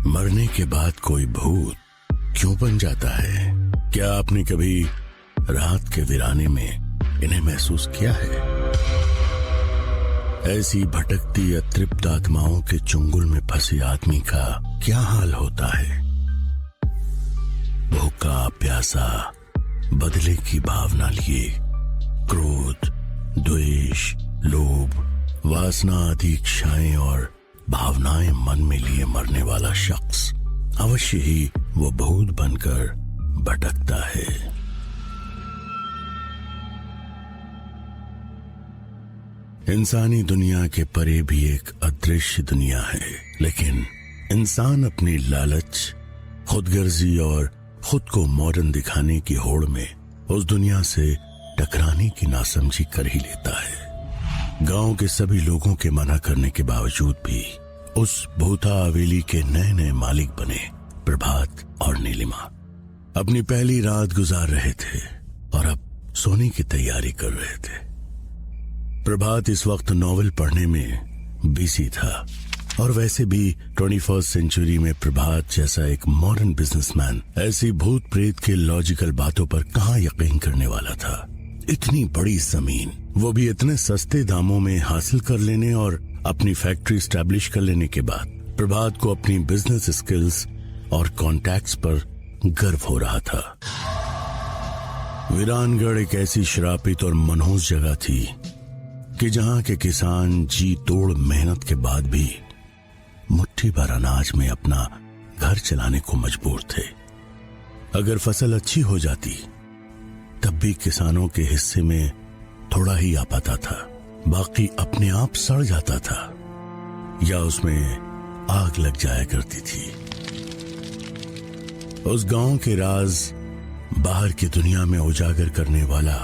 मरने के बाद कोई भूत क्यों बन जाता है? क्या आपने कभी रात के वीराने में इन्हें महसूस किया है? ऐसी भटकती अतृप्त आत्माओं के चुंगल में फंसे आदमी का क्या हाल होता है? भूखा प्यासा, बदले की भावना लिए क्रोध, द्वेष, लोभ, वासना आदि इच्छाएं और भावनाएं मन में लिए मरने वाला शख्स अवश्य ही वो भूत बनकर भटकता है। इंसानी दुनिया के परे भी एक अदृश्य दुनिया है, लेकिन इंसान अपनी लालच, खुदगर्जी और खुद को मॉडर्न दिखाने की होड़ में उस दुनिया से टकराने की नासमझी कर ही लेता है। गांव के सभी लोगों के मना करने के बावजूद भी उस भूता हवेली के नए नए मालिक बने प्रभात और नीलिमा अपनी पहली रात गुजार रहे थे और अब सोने की तैयारी कर रहे थे। प्रभात इस वक्त नॉवेल पढ़ने में बिजी था और वैसे भी 21st सेंचुरी में प्रभात जैसा एक मॉडर्न बिजनेसमैन ऐसी भूत प्रेत के लॉजिकल बातों पर कहां यकीन करने वाला था। इतनी बड़ी जमीन, वो भी इतने सस्ते दामों में हासिल कर लेने और अपनी फैक्ट्री स्टैब्लिश कर लेने के बाद प्रभात को अपनी बिजनेस स्किल्स और कॉन्टैक्ट्स पर गर्व हो रहा था। वीरानगढ़ एक ऐसी श्रापित और मनहूस जगह थी कि जहां के किसान जी तोड़ मेहनत के बाद भी मुट्ठी भर अनाज में अपना घर चलाने को मजबूर थे। अगर फसल अच्छी हो जाती तब भी किसानों के हिस्से में थोड़ा ही आ पाता था, बाकी अपने आप सड़ जाता था या उसमें आग लग जाया करती थी। उस गांव के राज बाहर की दुनिया में उजागर करने वाला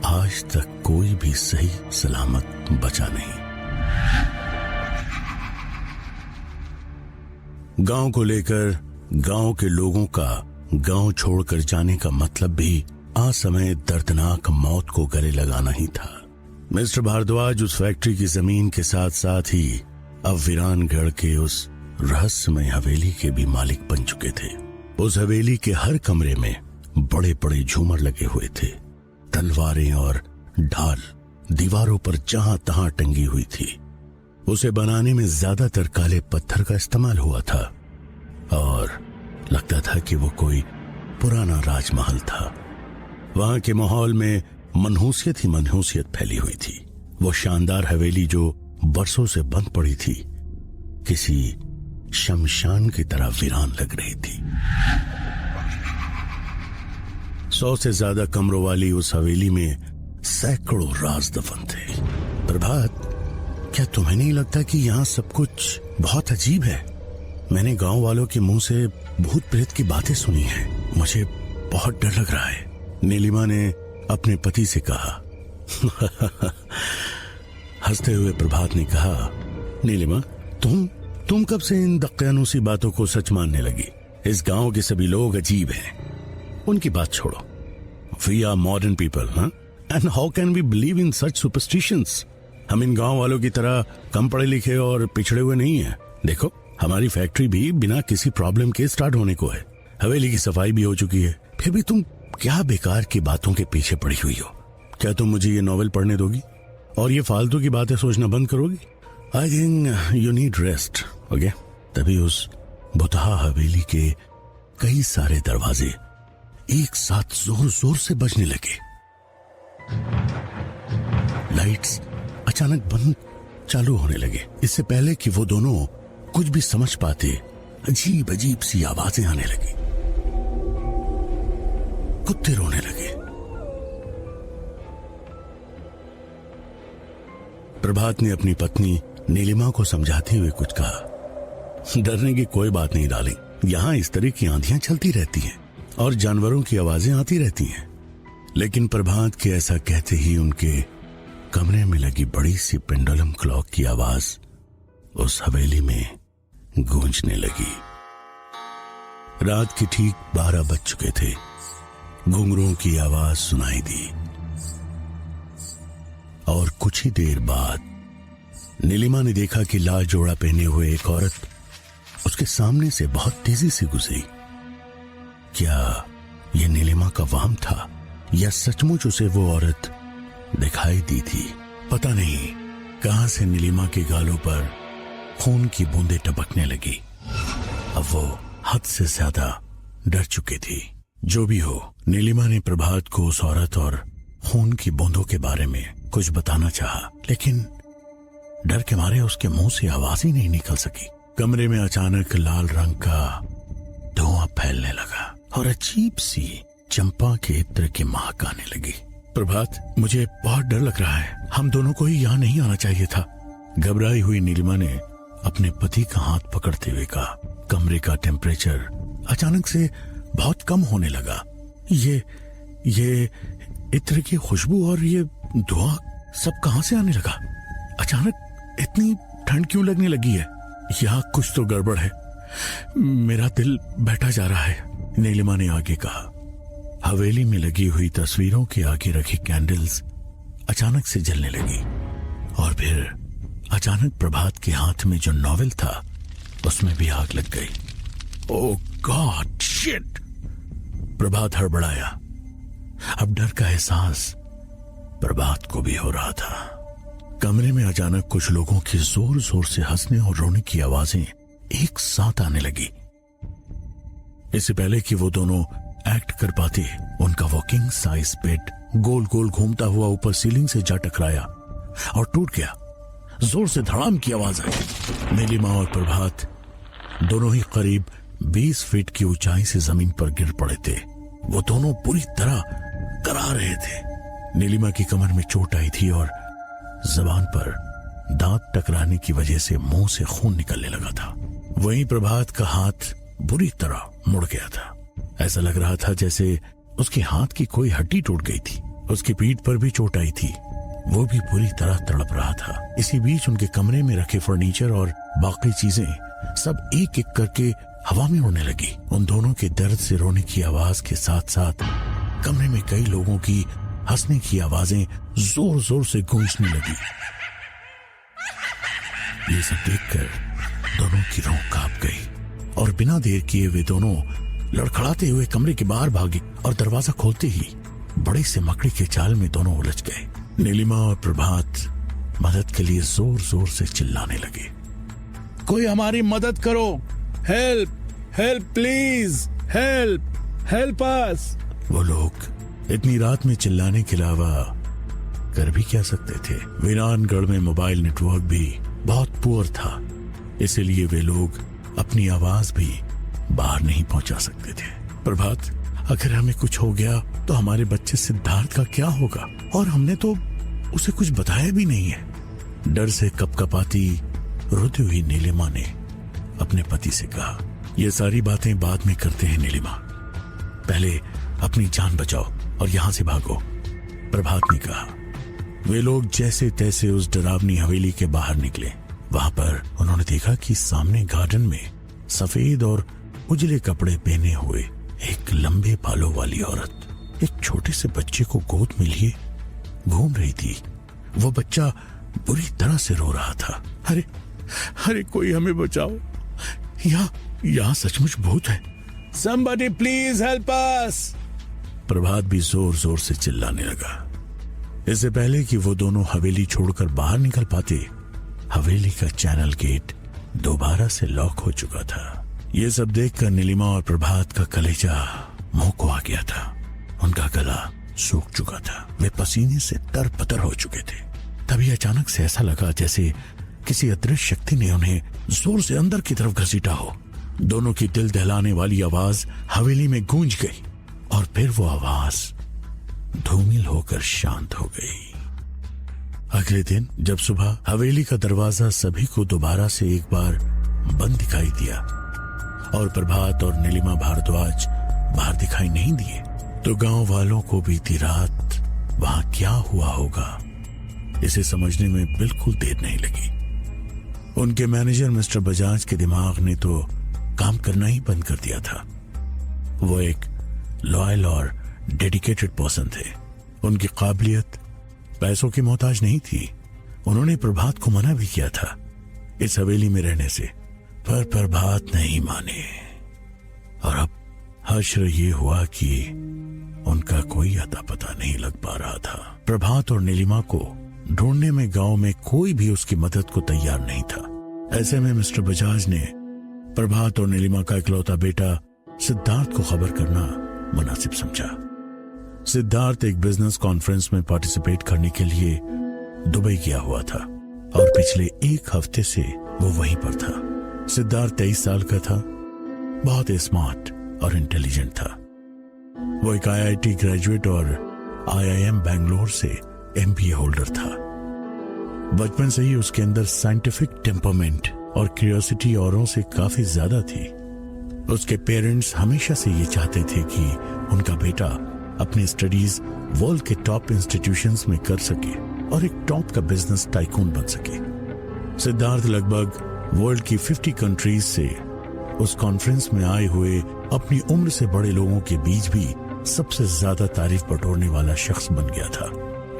आज तक कोई भी सही सलामत बचा नहीं। गांव को लेकर गांव के लोगों का गांव छोड़कर जाने का मतलब भी असमय दर्दनाक मौत को गले लगाना ही था। मिस्टर भारद्वाज उस फैक्ट्री की जमीन के साथ साथ ही अब वीरानगढ़ के उस रहस्यमय हवेली के भी मालिक बन चुके थे। उस हवेली के हर कमरे में बड़े बड़े झूमर लगे हुए थे। तलवारें और ढाल दीवारों पर जहां तहां टंगी हुई थी। उसे बनाने में ज्यादातर काले पत्थर का इस्तेमाल हुआ था और लगता था कि वो कोई पुराना राजमहल था। वहां के माहौल में मनहूसियत ही मनहूसियत फैली हुई थी। वो शानदार हवेली जो बरसों से बंद पड़ी थी किसी शमशान की तरह वीरान लग रही थी। 100 से ज्यादा कमरों वाली उस हवेली में सैकड़ों राज दफन थे। प्रभात, क्या तुम्हें नहीं लगता कि यहाँ सब कुछ बहुत अजीब है? मैंने गांव वालों के मुंह से भूत प्रेत की बातें सुनी हैं। मुझे बहुत डर लग रहा है। नीलिमा ने अपने पति से कहा। हंसते हुए प्रभात ने कहा, नीलिमा, तुम कब से इन दक्यानूसी बातों को सच मानने लगी? इस गांव के सभी लोग अजीब हैं। उनकी बात छोड़ो। वी आर मॉडर्न पीपल, हाँ? And how can we believe in such superstitions? हम इन गांव वालों की तरह कम पढ़े लिखे और पिछड़े हुए नहीं हैं। देखो, हमारी फैक्ट्री भी बिना किसी प्रॉब्लम के स्टार्ट होने को है। हवेली की सफाई भी हो चुकी है। फिर भी तुम क्या बेकार की बातों के पीछे पड़ी हुई हो? क्या तुम मुझे ये नॉवेल पढ़ने दोगी और ये फालतू की बातें सोचना बंद करोगी? I think you need rest, okay? तभी उस भुतहा हवेली के कई सारे दरवाजे एक साथ जोर जोर से बजने लगे। लाइट्स अचानक बंद चालू होने लगे। इससे पहले कि वो दोनों कुछ भी समझ पाते, अजीब अजीब सी आवाजें आने लगी। कुत्ते रोने लगे। प्रभात ने अपनी पत्नी नीलिमा को समझाते हुए कुछ कहा। डरने की कोई बात नहीं डार्लिंग, यहाँ इस तरह की आंधियां चलती रहती हैं और जानवरों की आवाजें आती रहती हैं। लेकिन प्रभात के ऐसा कहते ही उनके कमरे में लगी बड़ी सी पेंडुलम क्लॉक की आवाज उस हवेली में गूंजने लगी। रात के ठीक 12 बज चुके थे। घुंघरुओं की आवाज सुनाई दी और कुछ ही देर बाद नीलिमा ने देखा कि लाल जोड़ा पहने हुए एक औरत उसके सामने से बहुत तेजी से गुजरी। क्या यह नीलिमा का वहम था या सचमुच उसे वो औरत दिखाई दी थी? पता नहीं कहां से नीलिमा के गालों पर खून की बूंदें टपकने लगी। अब वो हद से ज्यादा डर चुकी थी। जो भी हो, नीलिमा ने प्रभात को उस औरत और खून की बूंदों के बारे में कुछ बताना चाहा, लेकिन डर के मारे उसके मुंह से आवाज ही नहीं निकल सकी। कमरे में अचानक लाल रंग का धुआं फैलने लगा और अजीब सी चंपा के इत्र की महक आने लगी। प्रभात, मुझे बहुत डर लग रहा है, हम दोनों को ही यहाँ नहीं आना चाहिए था। घबराई हुई नीलिमा ने अपने पति का हाथ पकड़ते हुए कहा। कमरे का टेम्परेचर अचानक से बहुत कम होने लगा। ये इत्र की खुशबू और ये धुआं सब कहां से आने लगा? अचानक इतनी ठंड क्यों लगने लगी है? यहाँ कुछ तो गड़बड़ है, मेरा दिल बैठा जा रहा है। नीलिमा ने आगे कहा। हवेली में लगी हुई तस्वीरों के आगे रखी कैंडल्स अचानक से जलने लगी और फिर अचानक प्रभात के हाथ में जो नॉवेल था उसमें भी आग लग गई। ओह गॉड, शिट! प्रभात हड़बड़ाया। अब डर का एहसास प्रभात को भी हो रहा था। कमरे में अचानक कुछ लोगों की जोर जोर से हंसने और रोने की आवाजें एक साथ आने लगी। इससे पहले कि वो दोनों एक्ट कर पाते, उनका वो किंग साइज बेड गोल गोल घूमता हुआ ऊपर सीलिंग से जा टकराया और टूट गया। जोर से धड़ाम की आवाज आई। नीलिमा और प्रभात दोनों ही करीब 20 फीट की ऊंचाई से जमीन पर गिर पड़े थे। वो दोनों पूरी तरह करा रहे थे। नीलिमा की कमर में चोट आई थी और जबान पर दांत टकराने की वजह से मुंह से खून निकलने लगा था। वहीं प्रभात का हाथ बुरी तरह मुड़ गया था। ऐसा लग रहा था जैसे उसके हाथ की कोई हड्डी टूट गई थी। उसकी पीठ पर भी चोट आई थी, वो भी पूरी तरह तड़प रहा था। इसी बीच उनके कमरे में रखे फर्नीचर और बाकी चीजें सब एक एक करके हवा में उड़ने लगी। उन दोनों के दर्द से रोने की आवाज के साथ साथ कमरे में कई लोगों की हंसने की आवाजें जोर जोर से गूंजने लगी। ये सब देखकर दोनों की रूह कांप गई और बिना देर किए वे दोनों लड़खड़ाते हुए कमरे के बाहर भागे और दरवाजा खोलते ही बड़े से मकड़ी के जाल में दोनों उलझ गए। नीलिमा और प्रभात मदद के लिए जोर जोर से चिल्लाने लगे। कोई हमारी मदद करो, help help please, help help us. वो लोग इतनी रात में चिल्लाने के अलावा कर भी क्या सकते थे? वीरानगढ़ में मोबाइल नेटवर्क भी बहुत पुअर था, इसीलिए वे लोग अपनी आवाज भी बाहर नहीं पहुंचा सकते थे। प्रभात, अगर हमें कुछ हो गया तो हमारे बच्चे सिद्धार्थ का क्या होगा? और हमने तो उसे कुछ बताया भी नहीं है। डर से कपकपाती रोती हुई नीलिमा ने अपने पति से कहा, ये सारी बातें बाद में करते हैं नीलिमा, पहले अपनी जान बचाओ और यहां से भागो। प्रभात ने कहा। वे लोग जैसे तैसे उस डरावनी हवेली के बाहर निकले। वहां पर उन्होंने देखा कि सामने गार्डन में सफेद और उजले कपड़े पहने हुए एक लंबे बालों वाली औरत एक छोटे से बच्चे को गोद में लिए घूम रही थी। वो बच्चा बुरी तरह से रो रहा था। अरे अरे कोई हमें बचाओ, यहाँ सचमुच भूत है। Somebody please help us। प्रभात भी जोर जोर से चिल्लाने लगा। इससे पहले कि वो दोनों हवेली छोड़कर बाहर निकल पाते, हवेली का चैनल गेट दोबारा से लॉक हो चुका था। ये सब देखकर नीलिमा और प्रभात का कलेजा मुंह को आ गया था। उनका गला सूख चुका था, वे पसीने से तरपतर हो चुके थे। तभी अचानक से ऐसा लगा जैसे किसी अदृश्य शक्ति ने उन्हें जोर से अंदर की तरफ घसीटा हो। दोनों की दिल दहलाने वाली आवाज हवेली में गूंज गई और फिर वो आवाज धूमिल होकर शांत हो गई। अगले दिन जब सुबह हवेली का दरवाजा सभी को दोबारा से एक बार बंद दिखाई दिया और प्रभात और नीलिमा भारद्वाज बाहर दिखाई नहीं दिए, तो गांव वालों को बीती रात वहां क्या हुआ होगा इसे समझने में बिल्कुल देर नहीं लगी। उनके मैनेजर मिस्टर बजाज के दिमाग ने तो काम करना ही बंद कर दिया था। वो एक लॉयल और डेडिकेटेड पर्सन थे। उनकी काबिलियत पैसों की मोहताज नहीं थी। उन्होंने प्रभात को मना भी किया था इस हवेली में रहने से, पर प्रभात नहीं माने। और अब हश्र ये हुआ कि उनका कोई अता पता नहीं लग पा रहा था। प्रभात और नीलिमा को ढूंढने में गांव में कोई भी उसकी मदद को तैयार नहीं था। ऐसे में मिस्टर बजाज ने प्रभात और नीलिमा का इकलौता बेटा सिद्धार्थ को खबर करना मुनासिब समझा। सिद्धार्थ एक बिजनेस कॉन्फ्रेंस में पार्टिसिपेट करने के लिए दुबई गया हुआ था और पिछले एक हफ्ते से वो वहीं पर था। सिद्धार्थ 23 साल का था, बहुत स्मार्ट और इंटेलिजेंट था। वो एक IIT ग्रेजुएट और IIM बेंगलोर से MBA होल्डर था। बचपन से ही उसके अंदर साइंटिफिक टेम्परमेंट और क्यूरियोसिटी औरों से काफी ज्यादा थी। उसके पेरेंट्स हमेशा से ये चाहते थे कि उनका बेटा अपनी स्टडीज वर्ल्ड के टॉप इंस्टीट्यूशंस में कर सके और एक टॉप का बिजनेस टाइकून बन सके। सिद्धार्थ लगभग वर्ल्ड की 50 कंट्रीज से उस कॉन्फ्रेंस में आए हुए अपनी उम्र से बड़े लोगों के बीच भी सबसे ज्यादा तारीफ बटोरने वाला शख्स बन गया था।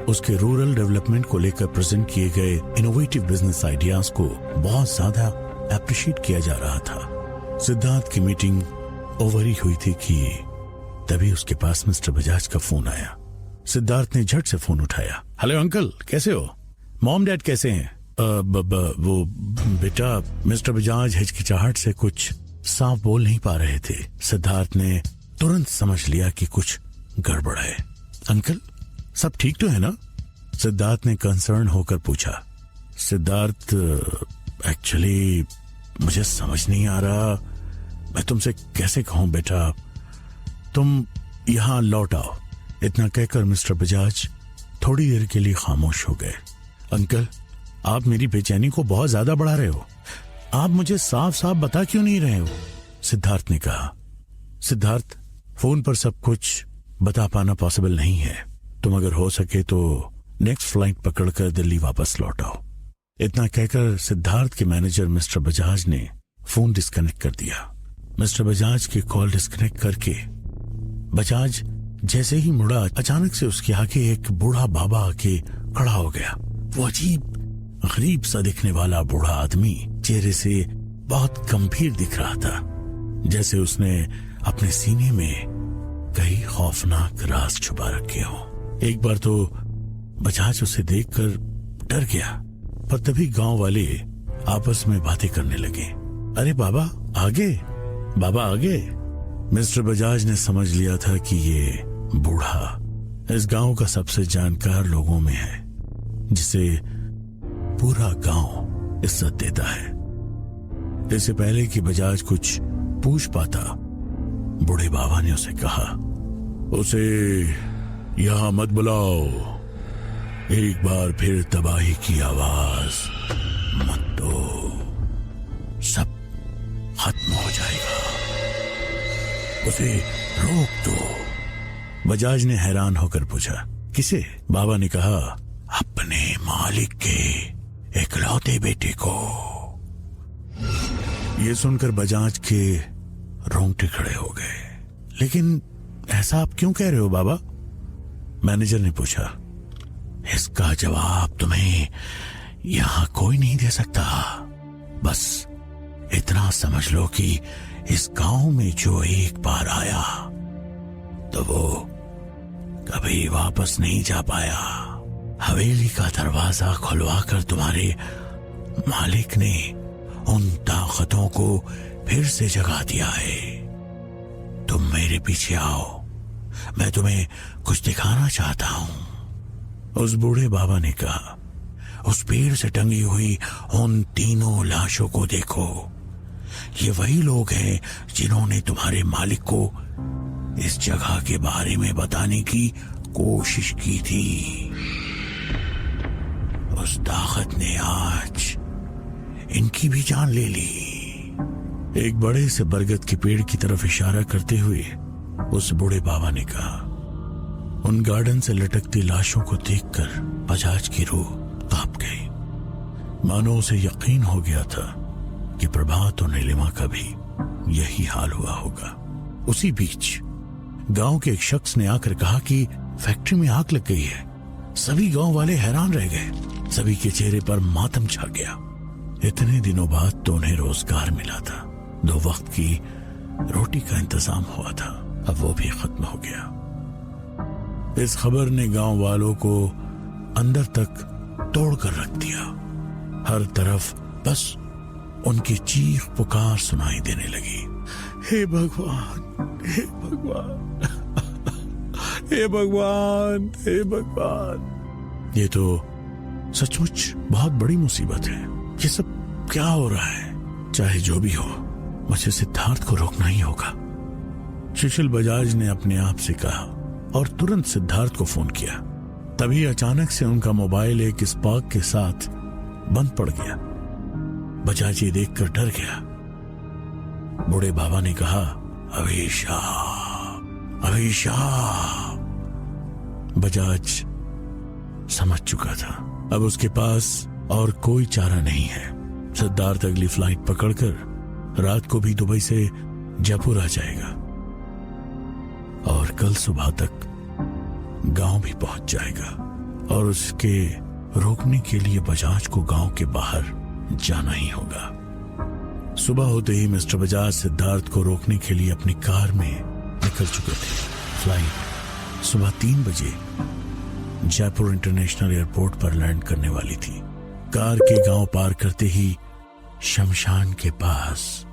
उसके रूरल डेवलपमेंट को लेकर प्रेजेंट किए गए इनोवेटिव बिजनेस आइडियाज को बहुत ज्यादा अप्रिशिएट किया जा रहा था। सिद्धार्थ की मीटिंग ओवर ही हुई थी कि तभी उसके पास मिस्टर बजाज का फोन आया। सिद्धार्थ ने झट से फोन उठाया। हेलो अंकल, कैसे हो? मॉम डैड कैसे हैं? वो बेटा, मिस्टर बजाज हिचकिचाहट से कुछ साफ बोल नहीं पा रहे थे। सिद्धार्थ ने तुरंत समझ लिया कि कुछ गड़बड़ है। अंकल, सब ठीक तो है ना? सिद्धार्थ ने कंसर्न होकर पूछा। सिद्धार्थ, एक्चुअली मुझे समझ नहीं आ रहा, मैं तुमसे कैसे कहूं बेटा, तुम यहां लौट आओ। इतना कहकर मिस्टर बजाज थोड़ी देर के लिए खामोश हो गए। अंकल, आप मेरी बेचैनी को बहुत ज्यादा बढ़ा रहे हो। आप मुझे साफ साफ बता क्यों नहीं रहे हो? सिद्धार्थ ने कहा। सिद्धार्थ, फोन पर सब कुछ बता पाना पॉसिबल नहीं है। तुम अगर हो सके तो नेक्स्ट फ्लाइट पकड़कर दिल्ली वापस लौट आओ। इतना कहकर सिद्धार्थ के मैनेजर मिस्टर बजाज ने फोन डिस्कनेक्ट कर दिया। मिस्टर बजाज की कॉल डिस्कनेक्ट करके बजाज जैसे ही मुड़ा, अचानक से उसके आगे एक बूढ़ा बाबा आके खड़ा हो गया। वो अजीब गरीब सा दिखने वाला बूढ़ा आदमी चेहरे से बहुत गंभीर दिख रहा था, जैसे उसने अपने सीने में कई खौफनाक राज छुपा रखे हो। एक बार तो बजाज उसे देखकर डर गया, पर तभी गांव वाले आपस में बातें करने लगे। अरे बाबा आगे, बाबा आगे। मिस्टर बजाज ने समझ लिया था कि ये बूढ़ा इस गांव का सबसे जानकार लोगों में है, जिसे पूरा गांव इज्जत देता है। इससे पहले कि बजाज कुछ पूछ पाता, बूढ़े बाबा ने उसे कहा, उसे यहां मत बुलाओ, एक बार फिर तबाही की आवाज मत दो, सब खत्म हो जाएगा, उसे रोक दो। बजाज ने हैरान होकर पूछा, किसे? बाबा ने कहा, अपने मालिक के इकलौते बेटे को। ये सुनकर बजाज के रोंगटे खड़े हो गए। लेकिन ऐसा आप क्यों कह रहे हो बाबा? मैनेजर ने पूछा। इसका जवाब तुम्हें यहां कोई नहीं दे सकता। बस इतना समझ लो कि इस गांव में जो एक बार आया तो वो कभी वापस नहीं जा पाया। हवेली का दरवाजा खुलवाकर तुम्हारे मालिक ने उन ताकतों को फिर से जगा दिया है। तुम मेरे पीछे आओ, मैं तुम्हें कुछ दिखाना चाहता हूं। उस बूढ़े बाबा ने कहा, उस पेड़ से टंगी हुई उन तीनों लाशों को देखो। ये वही लोग हैं जिन्होंने तुम्हारे मालिक को इस जगह के बारे में बताने की कोशिश की थी। उस ताकत ने आज इनकी भी जान ले ली। एक बड़े से बरगद के पेड़ की तरफ इशारा करते हुए उस बूढ़े बाबा ने कहा। उन गार्डन से लटकती लाशों को देखकर बजाज की रूह कांप गई। मानो उसे यकीन हो गया था कि प्रभात और नीलिमा का भी यही हाल हुआ होगा। उसी बीच गांव के एक शख्स ने आकर कहा कि फैक्ट्री में आग लग गई है। सभी गांव वाले हैरान रह गए। सभी के चेहरे पर मातम छा गया। इतने दिनों बाद तो उन्हें रोजगार मिला था, 2 वक्त की रोटी का इंतजाम हुआ था, अब वो भी खत्म हो गया। इस खबर ने गांव वालों को अंदर तक तोड़कर रख दिया। हर तरफ बस उनकी चीख पुकार सुनाई देने लगी। हे भगवान, हे भगवान, हे भगवान, हे भगवान। ये तो सचमुच बहुत बड़ी मुसीबत है। ये सब क्या हो रहा है? चाहे जो भी हो, मुझे सिद्धार्थ को रोकना ही होगा। सुशील बजाज ने अपने आप से कहा और तुरंत सिद्धार्थ को फोन किया। तभी अचानक से उनका मोबाइल एक स्पार्क के साथ बंद पड़ गया। बजाज ये देखकर डर गया। बूढ़े बाबा ने कहा, अभिषा, अभिषा। बजाज समझ चुका था अब उसके पास और कोई चारा नहीं है। सिद्धार्थ अगली फ्लाइट पकड़कर रात को भी दुबई से जयपुर आ जाएगा और कल सुबह तक गांव भी पहुंच जाएगा और उसके रोकने के लिए बजाज को गांव के बाहर जाना ही होगा। सुबह होते ही मिस्टर बजाज सिद्धार्थ को रोकने के लिए अपनी कार में निकल चुके थे। फ्लाइट सुबह 3 बजे जयपुर इंटरनेशनल एयरपोर्ट पर लैंड करने वाली थी। कार के गांव पार करते ही शमशान के पास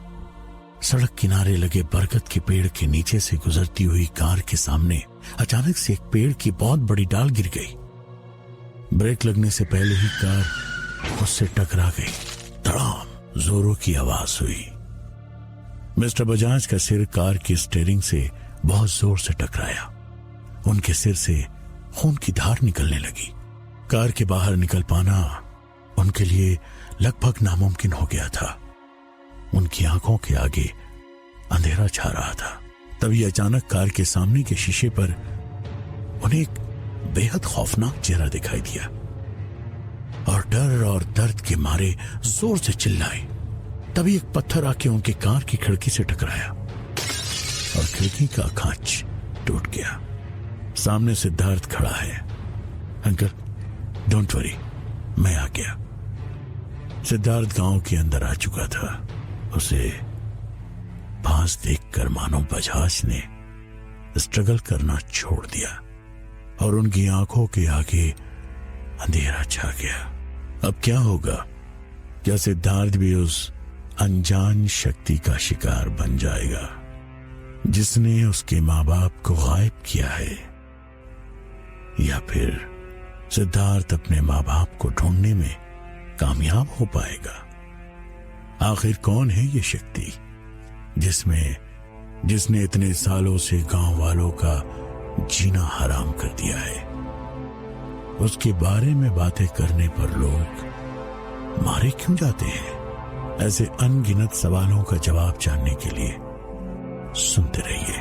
सड़क किनारे लगे बरगद के पेड़ के नीचे से गुजरती हुई कार के सामने अचानक से एक पेड़ की बहुत बड़ी डाल गिर गई। ब्रेक लगने से पहले ही कार उससे टकरा गई। धड़ाम जोरों की आवाज हुई। मिस्टर बजाज का सिर कार की स्टीयरिंग से बहुत जोर से टकराया। उनके सिर से खून की धार निकलने लगी। कार के बाहर निकल पाना उनके लिए लगभग नामुमकिन हो गया था। उनकी आंखों के आगे अंधेरा छा रहा था। तभी अचानक कार के सामने के शीशे पर उन्हें एक बेहद खौफनाक चेहरा दिखाई दिया और डर और दर्द के मारे जोर से चिल्लाए। तभी एक पत्थर आके उनकी कार की खिड़की से टकराया और खिड़की का कांच टूट गया। सामने सिद्धार्थ खड़ा है। अंकल, डोंट वरी, मैं आ गया। सिद्धार्थ गांव के अंदर आ चुका था। उसे पास देखकर मानो बजाज ने स्ट्रगल करना छोड़ दिया और उनकी आंखों के आगे अंधेरा छा गया। अब क्या होगा? क्या सिद्धार्थ भी उस अनजान शक्ति का शिकार बन जाएगा जिसने उसके मां बाप को गायब किया है, या फिर सिद्धार्थ अपने मां बाप को ढूंढने में कामयाब हो पाएगा? आखिर कौन है ये शक्ति जिसने इतने सालों से गांव वालों का जीना हराम कर दिया है? उसके बारे में बातें करने पर लोग मारे क्यों जाते हैं? ऐसे अनगिनत सवालों का जवाब जानने के लिए सुनते रहिए